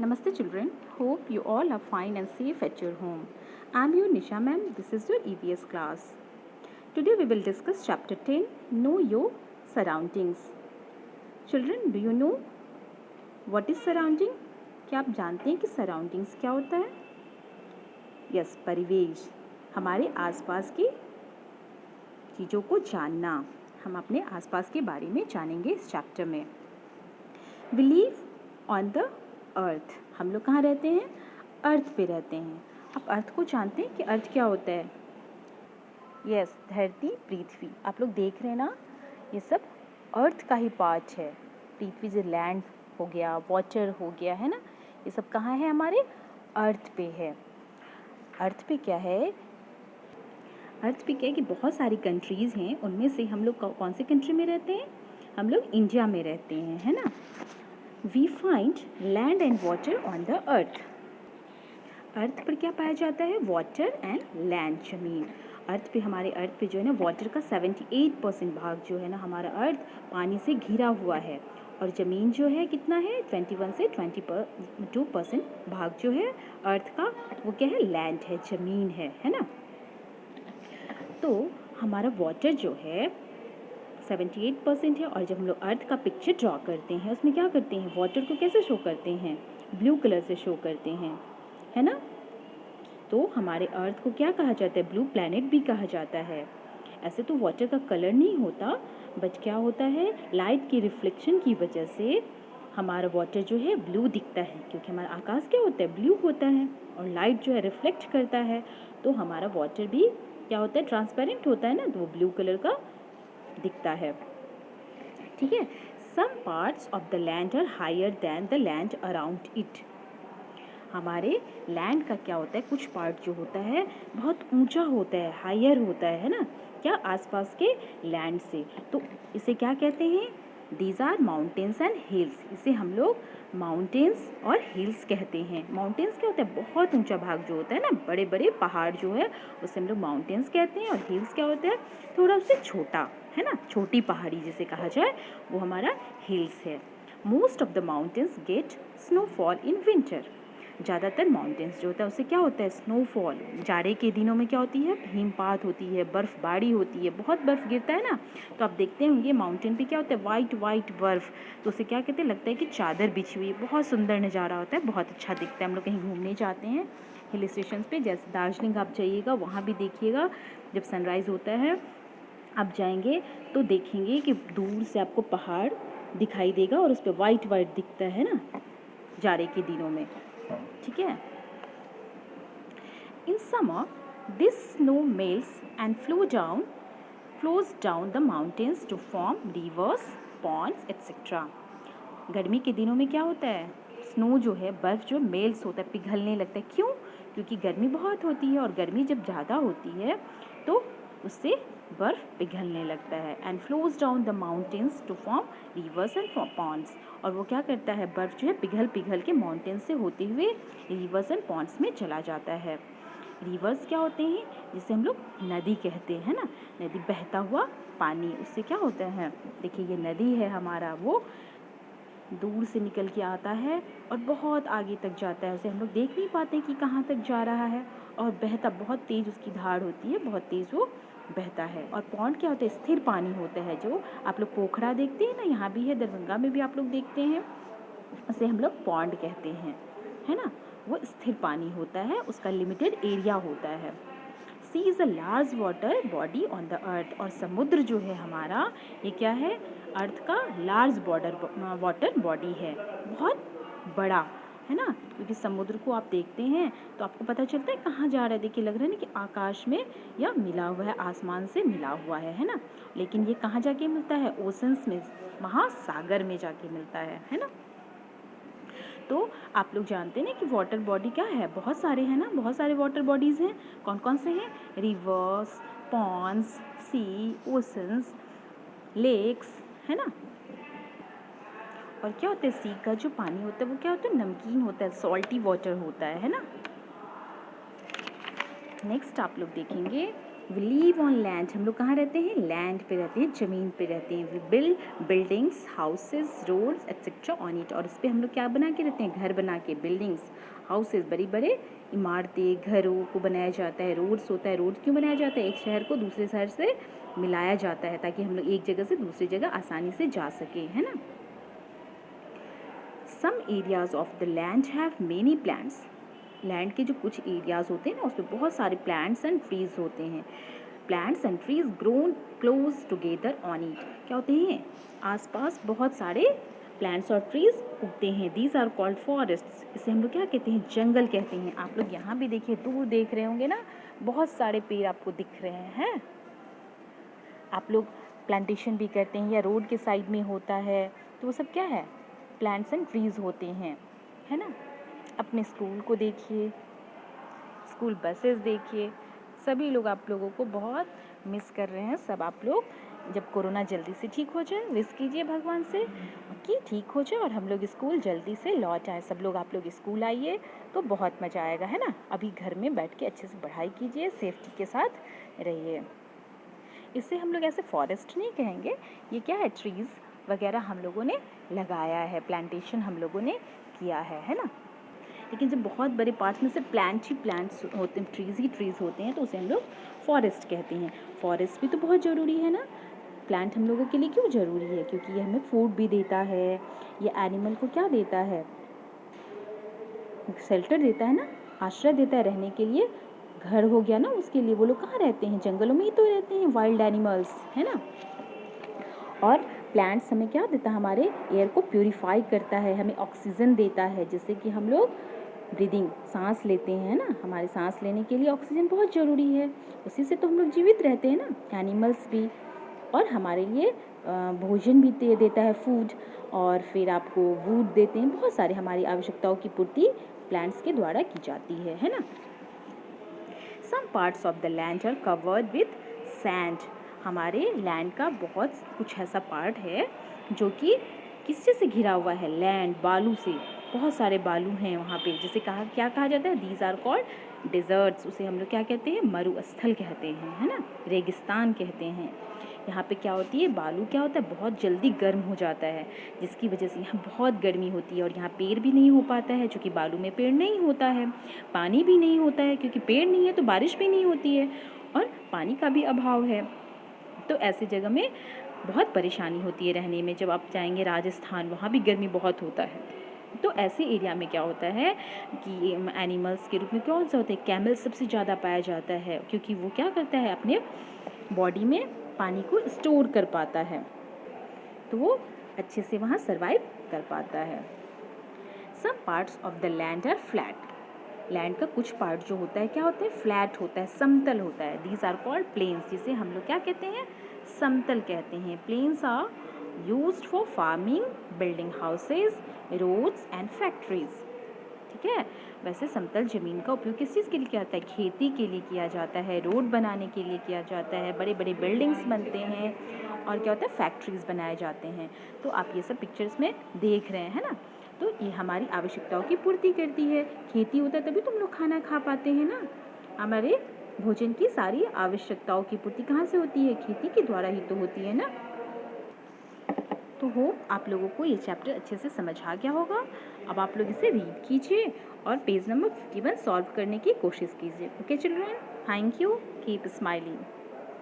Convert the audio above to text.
Namaste children, hope you all are fine and safe at your home. I am your Nisha ma'am, this is your EVS class. Today we will discuss chapter 10, Know Your Surroundings. Children, do you know what is surrounding? क्या आप जानते हैं कि surroundings क्या होता है? Yes, परिवेश, हमारे आसपास की चीज़ों को जानना. हम अपने आसपास के बारे में जानेंगे इस चैप्टर में. We live on the अर्थ. हम लोग कहाँ रहते हैं? अर्थ पे रहते हैं. आप अर्थ को जानते हैं कि अर्थ क्या होता है? यस, धरती, पृथ्वी. आप लोग देख रहे हैं ना, ये सब अर्थ का ही पार्ट है. पृथ्वी जो लैंड हो गया, वाटर हो गया, है ना, ये सब कहाँ है? हमारे अर्थ पे है. अर्थ पे क्या है? अर्थ पे क्या है कि बहुत सारी कंट्रीज़ हैं. उनमें से हम लोग कौन से कंट्री में रहते हैं? हम लोग इंडिया में रहते हैं, है ना. We find land and water on the earth. अर्थ पर क्या पाया जाता है? वाटर एंड लैंड, जमीन. अर्थ पे, हमारे अर्थ पे जो है ना, वाटर का 78% भाग जो है ना, हमारा अर्थ पानी से घिरा हुआ है. और ज़मीन जो है कितना है? 21 से 22% भाग जो है अर्थ का, वो क्या है? लैंड है, ज़मीन है ना. तो हमारा वाटर जो है 78% है. और जब हम लोग अर्थ का पिक्चर ड्रॉ करते हैं, उसमें क्या करते हैं? वाटर को कैसे शो करते हैं? ब्लू कलर से शो करते हैं, है ना. तो हमारे अर्थ को क्या कहा जाता है? ब्लू प्लैनेट भी कहा जाता है. ऐसे तो वाटर का कलर नहीं होता, बट क्या होता है? लाइट के रिफ्लेक्शन की वजह से हमारा वाटर जो है ब्लू दिखता है, क्योंकि हमारा आकाश क्या होता है? ब्लू होता है. और लाइट जो है रिफ्लेक्ट करता है, तो हमारा वाटर भी क्या होता है? ट्रांसपेरेंट होता है ना, तो वो ब्लू कलर का दिखता है. ठीक है. Some parts of the land are higher than the land around it. हमारे लैंड का क्या होता है? कुछ पार्ट जो होता है बहुत ऊंचा होता है, हायर होता है ना, क्या? आसपास के लैंड से. तो इसे क्या कहते हैं? These are mountains and hills. इसे हम लोग माउंटेन्स और हिल्स कहते हैं. माउंटेन्स क्या होता है? बहुत ऊंचा भाग जो होता है ना, बड़े बड़े पहाड़ जो है, उसे हम लोग माउंटेन्स कहते हैं. और हिल्स क्या होता है? थोड़ा उससे छोटा, है ना, छोटी पहाड़ी जिसे कहा जाए, वो हमारा हिल्स है. Most of the mountains get snowfall in winter. ज़्यादातर माउंटेन्स जो होता है उससे क्या होता है? स्नोफॉल. जाड़े के दिनों में क्या होती है? हिमपात होती है, बर्फ़बारी होती है, बहुत बर्फ़ गिरता है ना. तो आप देखते होंगे माउंटेन पे क्या होता है? वाइट वाइट बर्फ़. तो उसे क्या कहते हैं? लगता है कि चादर बिछी हुई है. बहुत सुंदर नज़ारा होता है, बहुत अच्छा दिखता है. हम लोग कहीं घूमने जाते हैं हिल स्टेशन पे, जैसे दार्जिलिंग आप जाइएगा, वहाँ भी देखिएगा जब सनराइज़ होता है, आप जाएंगे तो देखेंगे कि दूर से आपको पहाड़ दिखाई देगा और उस पर वाइट वाइट दिखता है ना, जाड़े के दिनों में. ठीक है. In summer this snow melts and flows down the mountains to form rivers, ponds, etc. गर्मी के दिनों में क्या होता है? स्नो जो है, बर्फ़ जो मेल्ट्स होता है, पिघलने लगता है. क्यों? क्योंकि गर्मी बहुत होती है, और गर्मी जब ज़्यादा होती है तो उससे बर्फ़ पिघलने लगता है. And flows down the mountains to form rivers and ponds. और वो क्या करता है? बर्फ़ जो है पिघल पिघल के माउंटेन से होते हुए रिवर्स एंड पॉन्ड्स में चला जाता है. रिवर्स क्या होते हैं? जिसे हम लोग नदी कहते हैं ना, नदी, बहता हुआ पानी. उससे क्या होता है? देखिए, ये नदी है हमारा, वो दूर से निकल के आता है और बहुत आगे तक जाता है. उसे हम लोग देख नहीं पाते कि कहाँ तक जा रहा है, और बहता बहुत तेज़ उसकी धार होती है, बहुत तेज़ वो बहता है. और पॉन्ड क्या होता है? स्थिर पानी होता है. जो आप लोग पोखरा देखते हैं ना, यहाँ भी है, दरभंगा में भी आप लोग देखते हैं, उसे हम लोग पॉन्ड कहते हैं, है ना. वो स्थिर पानी होता है, उसका लिमिटेड एरिया होता है. Sea is a large water body on the earth. और समुद्र जो है हमारा, ये क्या है? अर्थ का लार्ज वाटर बॉडी है, बहुत बड़ा, है ना. क्योंकि समुद्र को आप देखते हैं तो आपको पता चलता है कहाँ जा रहा है. देखिए, लग रहा है ना कि आकाश में या मिला हुआ है, आसमान से मिला हुआ है ना. लेकिन ये कहाँ जाके मिलता है? ओशंस में, महासागर में जाके मिलता है ना. तो आप लोग जानते हैं ना कि वाटर बॉडी क्या है? बहुत सारे हैं ना, बहुत सारे वाटर बॉडीज़ हैं. कौन कौन से हैं? रिवर्स, पॉन्ड्स, सी, ओशंस, लेक्स, है ना. और क्या होता है? सी का जो पानी होता है वो क्या होता है? नमकीन होता है, सॉल्टी वाटर होता है ना. नेक्स्ट आप लोग देखेंगे वी लीव ऑन लैंड, हम लोग कहाँ रहते हैं? लैंड पे रहते हैं, ज़मीन पे रहते हैं। We build buildings, houses, roads etcetera on it, और इस पर हम लोग क्या बना के रहते हैं? घर बना के। बिल्डिंग्स, हाउसेज, बड़ी बड़े इमारतें, घरों को बनाया जाता है। रोड्स होता है, रोड क्यों बनाया जाता है? एक शहर को दूसरे शहर से मिलाया जाता है ताकि हम लोग एक जगह से दूसरी जगह आसानी से जा सकें, है ना। Some areas of the land have many plants, land के जो कुछ एरियाज होते हैं ना उसमें बहुत सारे प्लांट्स एंड ट्रीज होते हैं। Plants and trees grown close together on it, क्या होते हैं? आसपास बहुत सारे प्लांट्स और ट्रीज उगते हैं। दीज आर कॉल्ड फॉरेस्ट्स, इसे हम लोग क्या कहते हैं? जंगल कहते हैं। आप लोग यहाँ भी देखिए, दूर देख रहे होंगे ना, बहुत सारे पेड़ आपको दिख रहे हैं। आप लोग प्लांटेशन भी करते हैं या रोड के साइड में होता है, तो वो सब क्या है? प्लांट्स एंड ट्रीज होते हैं, है ना। अपने स्कूल को देखिए, स्कूल बसेस देखिए, सभी लोग आप लोगों को बहुत मिस कर रहे हैं। सब आप लोग जब कोरोना जल्दी से ठीक हो जाए, विश कीजिए भगवान से कि ठीक हो जाए और हम लोग स्कूल जल्दी से लौट आए। सब लोग आप लोग स्कूल आइए तो बहुत मज़ा आएगा, है ना। अभी घर में बैठ के अच्छे से पढ़ाई कीजिए, सेफ्टी के साथ रहिए। इसे हम लोग ऐसे फॉरेस्ट नहीं कहेंगे, ये क्या है? ट्रीज़ वगैरह हम लोगों ने लगाया है, प्लांटेशन हम लोगों ने किया है ना। लेकिन जब बहुत बड़े पार्ट्स में से प्लांट्स होते हैं, ट्रीज़ ही ट्रीज़ होते हैं, तो उसे हम लोग फॉरेस्ट कहते हैं। फॉरेस्ट भी तो बहुत ज़रूरी है ना। प्लांट हम लोगों के लिए क्यों ज़रूरी है? क्योंकि ये हमें फूड भी देता है, ये एनिमल को क्या देता है? शेल्टर देता है ना, आश्रय देता है रहने के लिए। घर हो गया ना उसके लिए। वो लोग कहाँ रहते हैं? जंगलों में ही तो रहते हैं, वाइल्ड एनिमल्स, है ना। और प्लांट्स हमें क्या देता है? हमारे एयर को प्यूरिफाई करता है, हमें ऑक्सीजन देता है, जिससे कि हम लोग ब्रीदिंग, सांस लेते हैं ना। हमारे सांस लेने के लिए ऑक्सीजन बहुत ज़रूरी है, उसी से तो हम लोग जीवित रहते हैं ना, एनिमल्स भी। और हमारे लिए भोजन भी देता है, फूड, और फिर आपको वुड देते हैं। बहुत सारे हमारी आवश्यकताओं की पूर्ति प्लांट्स के द्वारा की जाती है ना। Some parts of the land are covered with sand, हमारे लैंड का बहुत कुछ ऐसा पार्ट है जो कि किससे से घिरा हुआ है? लैंड, बालू से। बहुत सारे बालू हैं वहाँ पे, जिसे क्या कहा जाता है? दीज आर कॉल्ड डिजर्ट्स, उसे हम लोग क्या कहते हैं? मरुस्थल कहते हैं, है ना, रेगिस्तान कहते हैं। यहाँ पे क्या होती है? बालू क्या होता है? बहुत जल्दी गर्म हो जाता है, जिसकी वजह से यहाँ बहुत गर्मी होती है। और यहाँ पेड़ भी नहीं हो पाता है, क्योंकि बालू में पेड़ नहीं होता है। पानी भी नहीं होता है, क्योंकि पेड़ नहीं है तो बारिश भी नहीं होती है, और पानी का भी अभाव है। तो ऐसी जगह में बहुत परेशानी होती है रहने में। जब आप जाएंगे राजस्थान, वहाँ भी गर्मी बहुत होता है। तो ऐसे एरिया में क्या होता है कि एनिमल्स के रूप में कौन सा होता है? कैमल सबसे ज़्यादा पाया जाता है, क्योंकि वो क्या करता है? अपने बॉडी में पानी को स्टोर कर पाता है, तो वो अच्छे से वहाँ सर्वाइव कर पाता है। Some parts of the land are flat, land का कुछ पार्ट जो होता है क्या होता है? फ्लैट होता है, समतल होता है। दीज आर कॉल्ड प्लेन्स, जिसे हम लोग क्या कहते हैं? समतल कहते हैं। Plains are used for farming, building houses, roads and factories, ठीक है। वैसे समतल ज़मीन का उपयोग किस चीज़ के लिए किया जाता है? खेती के लिए किया जाता है, रोड बनाने के लिए किया जाता है, बड़े बड़े बिल्डिंग्स बनते हैं, और क्या होता है? फैक्ट्रीज बनाए जाते हैं। तो आप ये सब पिक्चर्स में देख रहे हैं ना। तो ये हमारी आवश्यकताओं की पूर्ति करती है। खेती होता है तभी तुम लोग खाना खा पाते हैं ना। हमारे भोजन की सारी आवश्यकताओं की पूर्ति कहाँ से होती है? खेती के द्वारा ही तो होती है ना। तो होप आप लोगों को ये चैप्टर अच्छे से समझ आ गया होगा। अब आप लोग इसे रीड कीजिए और पेज नंबर 51 सॉल्व करने की कोशिश कीजिए। Okay children, thank you, keep smiling.